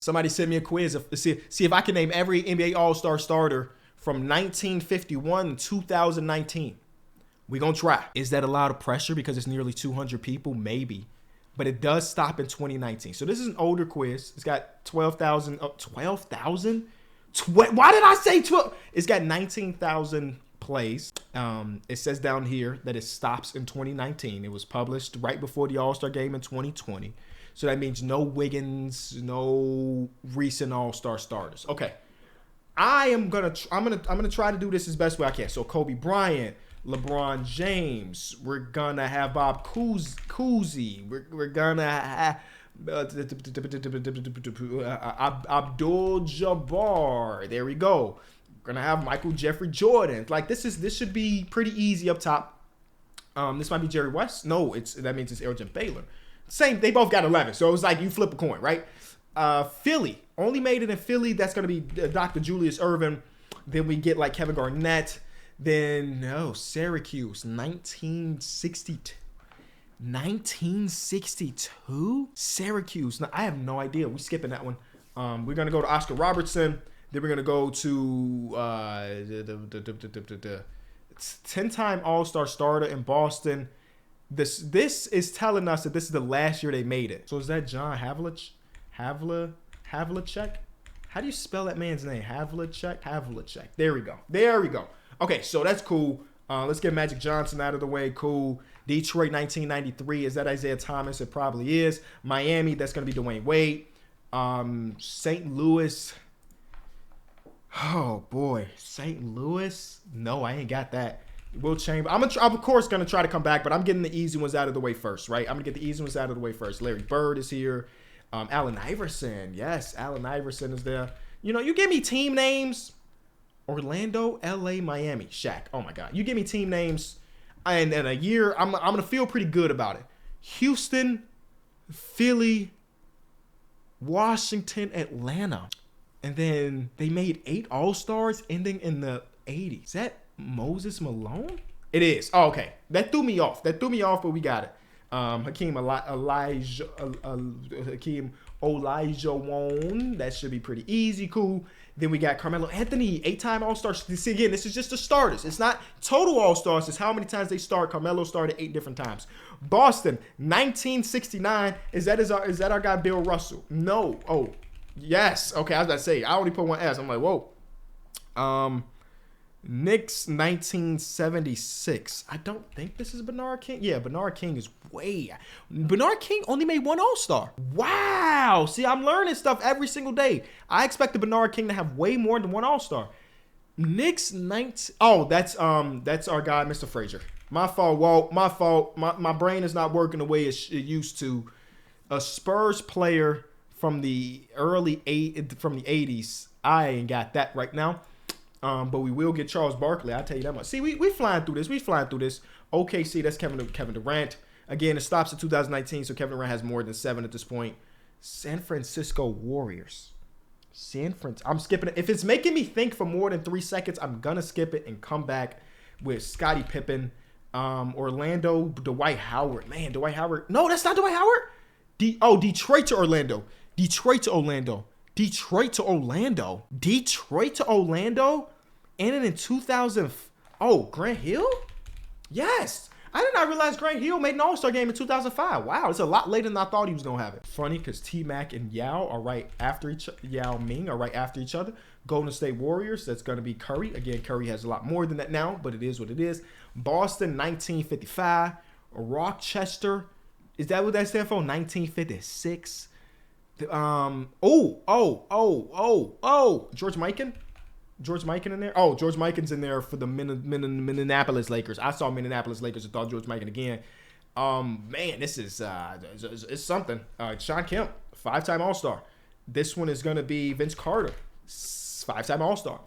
Somebody send me a quiz. See if I can name every NBA All-Star starter from 1951 to 2019. We gonna try. Is that a lot of pressure because it's nearly 200 people? Maybe. But it does stop in 2019. So this is an older quiz. It's got 12,000. 12,000? Why did I say 12? It's got 19,000 plays. It says down here that it stops in 2019. It was published right before the All-Star game in 2020. So that means no Wiggins, no recent All-Star starters. Okay. I'm gonna try to do this as best way I can. So Kobe Bryant, LeBron James. We're gonna have Bob Cousy. We're gonna have Abdul Jabbar. There we go. We're gonna have Michael Jeffrey Jordan. Like this should be pretty easy up top. This might be Jerry West. No, that means it's Elgin Baylor. Same. They both got 11. So it was like you flip a coin, right? Philly only made it in Philly. That's gonna be Dr. Julius Erving. Then we get like Kevin Garnett. Then no, Syracuse 1962. 1962? Syracuse. Now, I have no idea. We're skipping that one. We're going to go to Oscar Robertson. Then we're going to go to the 10-time All-Star starter in Boston. This is telling us that this is the last year they made it. So is that John Havlicek? Havlicek? How do you spell that man's name? Havlicek. There we go. Okay, so that's cool. Let's get Magic Johnson out of the way. Cool. Detroit 1993. Is that Isaiah Thomas? It probably is. Miami, that's going to be Dwayne Wade. St. Louis. Oh, boy. St. Louis? No, I ain't got that. Will Chamber. I'm of course going to try to come back, but I'm getting the easy ones out of the way first, right? I'm going to get the easy ones out of the way first. Larry Bird is here. Allen Iverson. Yes, Allen Iverson is there. You know, you give me team names. Orlando, LA, Miami, Shaq. Oh my God. You give me team names and in a year, I'm going to feel pretty good about it. Houston, Philly, Washington, Atlanta. And then they made 8 All-Stars ending in the 80s. Is that Moses Malone? It is. Oh, okay. That threw me off, but we got it. Hakeem Olajuwon. That should be pretty easy. Cool. Then we got Carmelo Anthony, 8-time All-Star. See, again, this is just the starters. It's not total All-Stars. It's how many times they start. Carmelo started 8 different times. Boston, 1969. Is that our guy Bill Russell? No. Oh, yes. Okay, I was about to say, I only put one S. I'm like, whoa. Knicks 1976. I don't think this is Bernard King. Yeah, Bernard King is way. Bernard King only made 1 All-Star. Wow. See, I'm learning stuff every single day. I expected Bernard King to have way more than 1 All-Star. Knicks 19. Oh, that's our guy, Mr. Frazier. My fault, Walt. My fault. My brain is not working the way it used to. A Spurs player from the from the 80s. I ain't got that right now. But we will get Charles Barkley. I'll tell you that much. See, we flying through this. OKC, that's Kevin Durant. Again, it stops at 2019, so Kevin Durant has more than 7 at this point. San Francisco Warriors. I'm skipping it. If it's making me think for more than 3 seconds, I'm going to skip it and come back with Scottie Pippen. Orlando, Dwight Howard. Man, Dwight Howard. No, that's not Dwight Howard. Detroit to Orlando. And then in 2000, Grant Hill? Yes. I did not realize Grant Hill made an All-Star game in 2005. Wow, it's a lot later than I thought he was going to have it. Funny because T-Mac and Yao Ming are right after each other. Golden State Warriors, that's going to be Curry. Again, Curry has a lot more than that now, but it is what it is. Boston, 1955. Rochester, is that what that stands for? 1956. George Mikan? George Mikan in there? Oh, George Mikan's in there for the Minneapolis Lakers. I saw Minneapolis Lakers and thought George Mikan again. Man, this is it's something. Sean Kemp, 5-time All-Star. This one is gonna be Vince Carter, 5-time All-Star.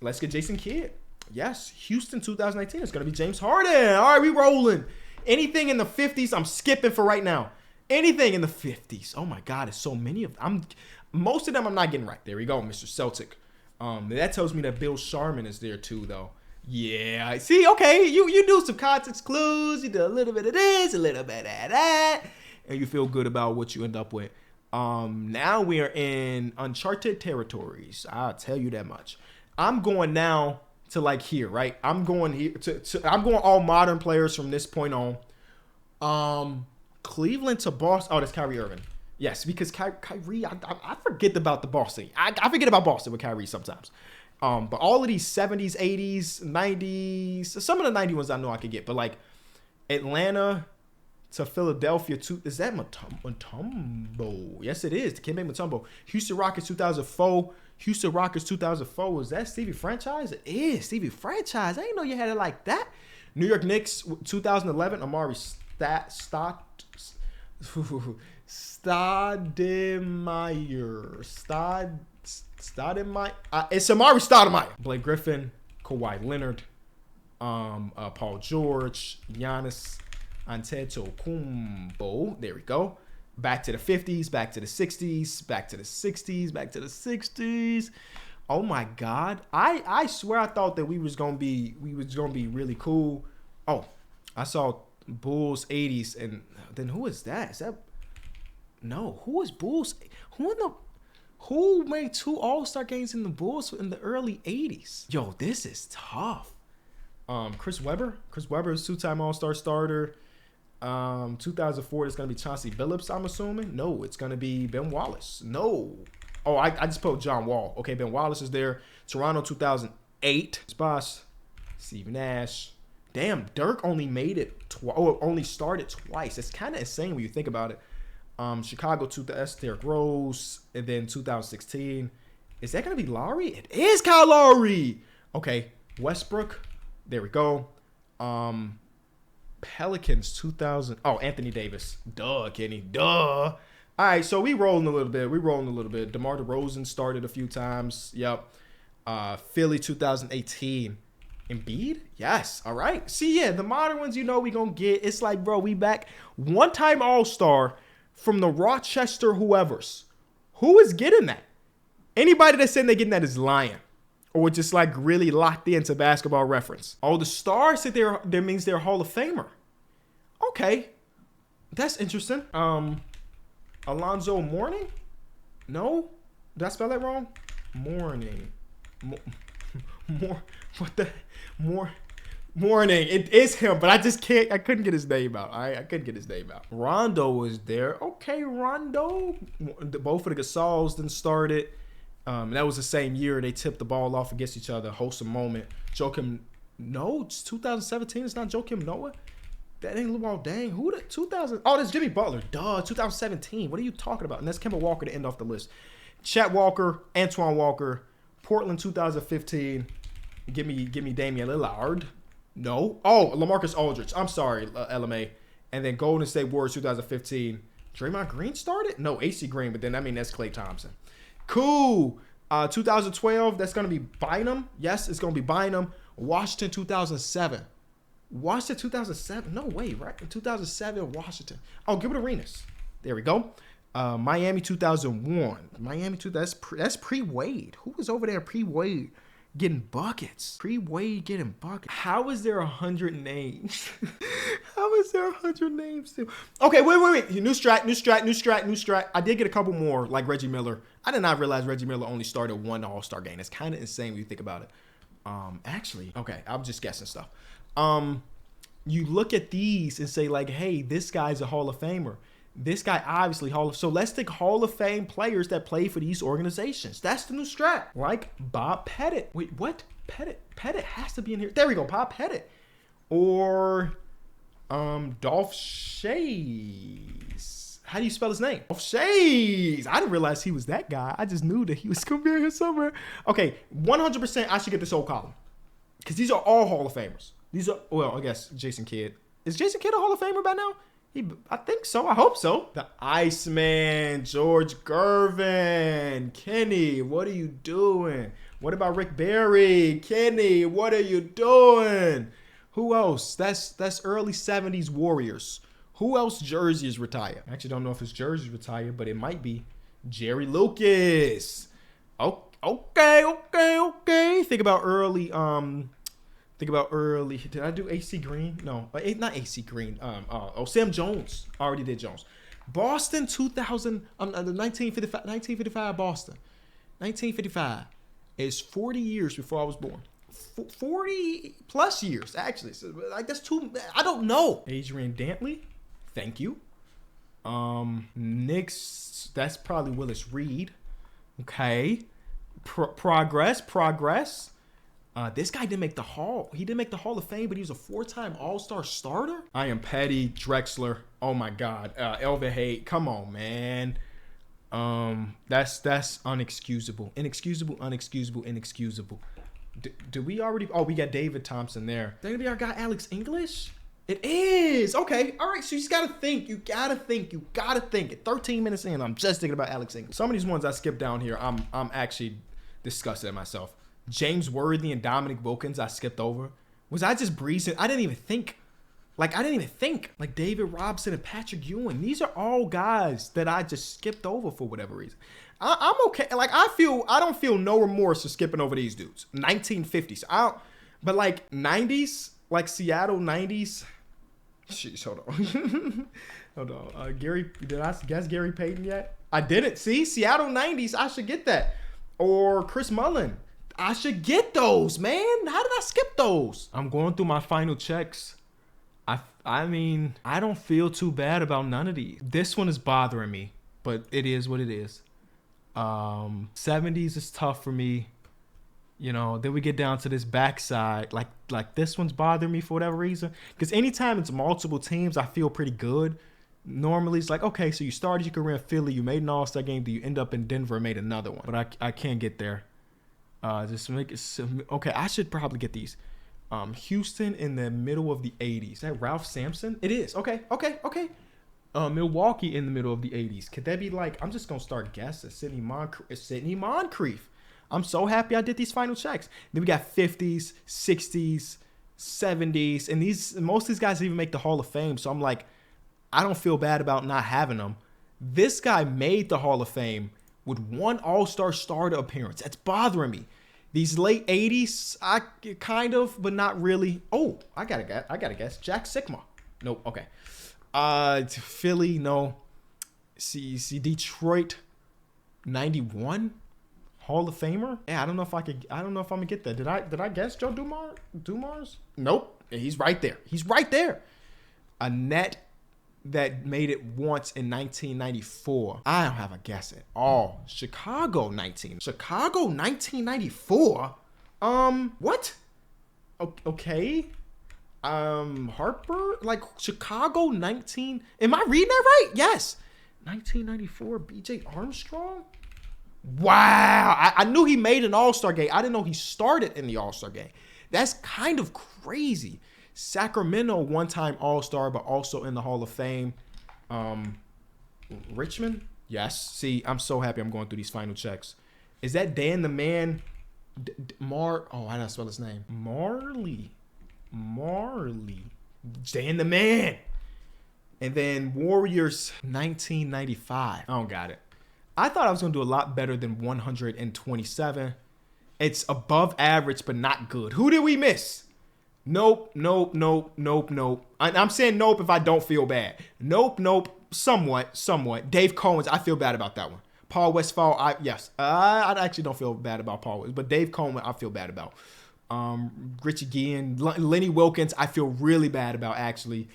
Let's get Jason Kidd. Yes, Houston 2019 is gonna be James Harden. All right, we rolling. Anything in the 50s, I'm skipping for right now. Anything in the 50s. Oh my God, it's so many of them. Most of them I'm not getting right. There we go, Mr. Celtic. That tells me that Bill Sharman is there too, though. Yeah, see, okay, you do some context clues. You do a little bit of this, a little bit of that, and you feel good about what you end up with. Now we are in uncharted territories. I'll tell you that much. I'm going now to like here, right? I'm going here I'm going all modern players from this point on. Cleveland to Boston. Oh, that's Kyrie Irving. Yes, because Kyrie, I forget about the Boston. I forget about Boston with Kyrie sometimes. But all of these 70s, 80s, 90s, some of the 90 ones I know I could get, but like Atlanta to Philadelphia, is that Mutombo? Yes, it is. Dikembe Mutombo. Houston Rockets 2004. Houston Rockets 2004. Is that Stevie Franchise? It is Stevie Franchise. I didn't know you had it like that. New York Knicks 2011. Amari Stoudemire. It's Amari Stoudemire. Blake Griffin, Kawhi Leonard, Paul George, Giannis Antetokounmpo. There we go. Back to the 50s, back to the 60s, back to the 60s, back to the 60s. Oh my God. I swear I thought that we was gonna be really cool. Oh, I saw Bulls 80s, and then who is that? Is that who is Bulls? Who made 2 All-Star games in the Bulls in the early 80s? Yo, this is tough. Chris Webber is 2-time All-Star starter. 2004 is gonna be Chauncey Billups, I'm assuming. No, it's gonna be Ben Wallace. No. Oh, I just put John Wall. Okay, Ben Wallace is there. Toronto 2008. Boss, Steve Nash. Damn, Dirk only made it only started twice. It's kind of insane when you think about it. Chicago 2000, Derrick Rose, and then 2016. Is that gonna be Lowry? It is Kyle Lowry. Okay, Westbrook. There we go. Pelicans 2000. Oh, Anthony Davis. Duh, Kenny. Duh. All right, so we rolling a little bit. DeMar DeRozan started a few times. Yep. Philly 2018. Embiid? Yes. All right. See, yeah, the modern ones, we gonna get. It's like, bro, we back. One-time All-Star from the Rochester whoever's. Who is getting that? Anybody that's saying they're getting that is lying. Or just like really locked into Basketball Reference. Oh, the stars said there means they're Hall of Famer. Okay. That's interesting. Alonzo Mourning? No? Did I spell that wrong? Mourning. Morning. It is him, but I couldn't get his name out. I couldn't get his name out. Rondo was there. Okay, Rondo. Both of the Gasols then started. That was the same year they tipped the ball off against each other. Wholesome moment. Joakim, no, it's 2017. It's not Joakim Noah. That ain't Luol Deng. Who the 2000? Oh, that's Jimmy Butler. Duh, 2017. What are you talking about? And that's Kemba Walker to end off the list. Chet Walker, Antoine Walker, Portland 2015. Give me Damian Lillard. No. Oh, LaMarcus Aldridge. I'm sorry, LMA. And then Golden State Warriors 2015. Draymond Green started? No, AC Green, but then that's Klay Thompson. Cool. 2012, that's going to be Bynum. Yes, it's going to be Bynum. Washington 2007. Washington 2007? No way, right? In 2007, Washington. Oh, Gilbert Arenas. There we go. Miami 2001. That's pre-Wade. Who was over there pre-Wade getting buckets? Pre-Wade getting buckets. How is there 100 names? How is there 100 names still? Okay, wait. New strat. I did get a couple more, like Reggie Miller. I did not realize Reggie Miller only started 1 All-Star game. That's kind of insane when you think about it. Actually, okay, I'm just guessing stuff. You look at these and say like, hey, this guy's a Hall of Famer. This guy obviously So let's take Hall of Fame players that play for these organizations. That's the new strat. Like Bob Pettit. Wait, what? Pettit has to be in here. There we go, Bob Pettit. Or Dolph Shays. How do you spell his name? Dolph Shays. I didn't realize he was that guy. I just knew that he was going to be here somewhere. Okay, 100% I should get this whole column. Because these are all Hall of Famers. These are, well, I guess Jason Kidd. Is Jason Kidd a Hall of Famer by now? I think so. I hope so. The Iceman, George Gervin. Kenny, what are you doing? What about Rick Barry? Kenny, what are you doing? Who else? That's early 70s Warriors. Who else jersey is retired? I actually don't know if his jersey is retired, but it might be. Jerry Lucas. Okay. Think about early. Did I do AC Green? No, not AC Green. Sam Jones. I already did Jones. Boston 2000, the 1955 Boston. 1955 is 40 years before I was born. 40 plus years, actually. So, like, that's too, I don't know. Adrian Dantley, thank you. Knicks, that's probably Willis Reed. Okay. Progress. This guy didn't make the Hall. He didn't make the Hall of Fame, but he was a 4-time All-Star starter. I am petty. Drexler. Oh my God. Elvin Hayes. Come on, man. That's unexcusable. Inexcusable. Do we already? Oh, we got David Thompson there. Then we got Alex English. It is okay. All right. So you just gotta think. You gotta think. At 13 minutes in, I'm just thinking about Alex English. Some of these ones I skipped down here, I'm actually disgusted at myself. James Worthy and Dominic Wilkins, I skipped over. Was I just breezing? I didn't even think. Like David Robson and Patrick Ewing. These are all guys that I just skipped over for whatever reason. I'm okay. Like, I don't feel no remorse for skipping over these dudes. 1950s. But like 90s, like Seattle 90s. Jeez, hold on. Hold on. Did I guess Gary Payton yet? I didn't. See, Seattle 90s. I should get that. Or Chris Mullin. I should get those, man. How did I skip those? I'm going through my final checks. I mean, I don't feel too bad about none of these. This one is bothering me, but it is what it is. 70s is tough for me. You know, then we get down to this backside. Like this one's bothering me for whatever reason. Because anytime it's multiple teams, I feel pretty good. Normally, it's like, okay, so you started your career in Philly, you made an All-Star game, do you end up in Denver and made another one? But I can't get there. Just make it okay. I should probably get these. Houston in the middle of the 80s. Is that Ralph Sampson? It is. Okay. Milwaukee in the middle of the 80s. Could that be like, I'm just going to start guessing. Sidney Moncrief. I'm so happy I did these final checks. Then we got 50s, 60s, 70s. And most of these guys even make the Hall of Fame. So I'm like, I don't feel bad about not having them. This guy made the Hall of Fame with one All-Star starter appearance. That's bothering me. These late 80s, I kind of, but not really. Oh, I gotta guess. Jack Sikma. Nope. Okay. Philly, no. See, Detroit, 91, Hall of Famer. Yeah, I don't know if I'm gonna get that. Did I guess Joe Dumars? Nope. He's right there. A net that made it once in 1994. I don't have a guess at all. Chicago 1994? What? Okay. Harper? Like, Chicago 19... Am I reading that right? Yes. 1994, B.J. Armstrong? Wow. I knew he made an All-Star game. I didn't know he started in the All-Star game. That's kind of crazy. Sacramento, one-time All-Star, but also in the Hall of Fame. Richmond? Yes. See, I'm so happy I'm going through these final checks. Is that Dan the Man? Oh, I don't spell his name. Marley. Dan the Man. And then Warriors, 1995. I don't got it. I thought I was going to do a lot better than 127. It's above average, but not good. Who did we miss? Nope. I'm saying nope if I don't feel bad. Nope. Somewhat. Dave Cowens, I feel bad about that one. Paul Westphal, I actually don't feel bad about Paul Westphal, but Dave Coleman, I feel bad about. Richie Guillen, Lenny Wilkins, I feel really bad about, actually.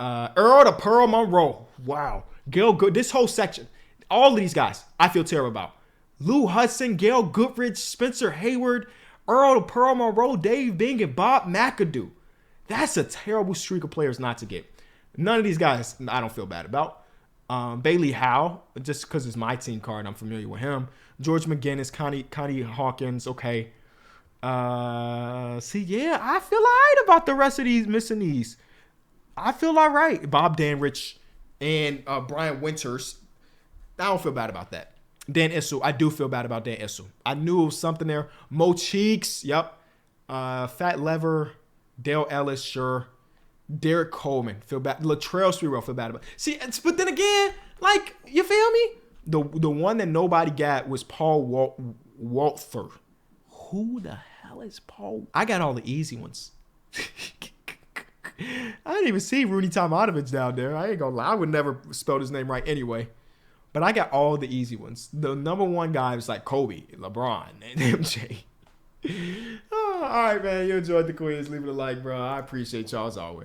Earl the Pearl Monroe, wow. Gail Good, this whole section, all of these guys, I feel terrible about. Lou Hudson, Gail Goodrich, Spencer Hayward, Earl the Pearl Monroe, Dave Bing, and Bob McAdoo. That's a terrible streak of players not to get. None of these guys I don't feel bad about. Bailey Howe, just because it's my team card, I'm familiar with him. George McGinnis, Connie Hawkins, okay. I feel all right about the rest of these missing these. I feel all right. Bob Danrich and Brian Winters. I don't feel bad about that. Dan Issel. I do feel bad about Dan Issel. I knew it was something there. Mo Cheeks. Yep. Fat Lever. Dale Ellis. Sure. Derek Coleman. Feel bad. Latrell Sprewell. Feel bad about. See, but then again, like, you feel me? The one that nobody got was Paul Walther. Who the hell is Paul? I got all the easy ones. I didn't even see Rooney Tomatovich down there. I ain't gonna lie. I would never spell his name right anyway. But I got all the easy ones. The number one guy was like Kobe, LeBron, and MJ. Oh, all right, man. You enjoyed the quiz. Leave it a like, bro. I appreciate y'all as always.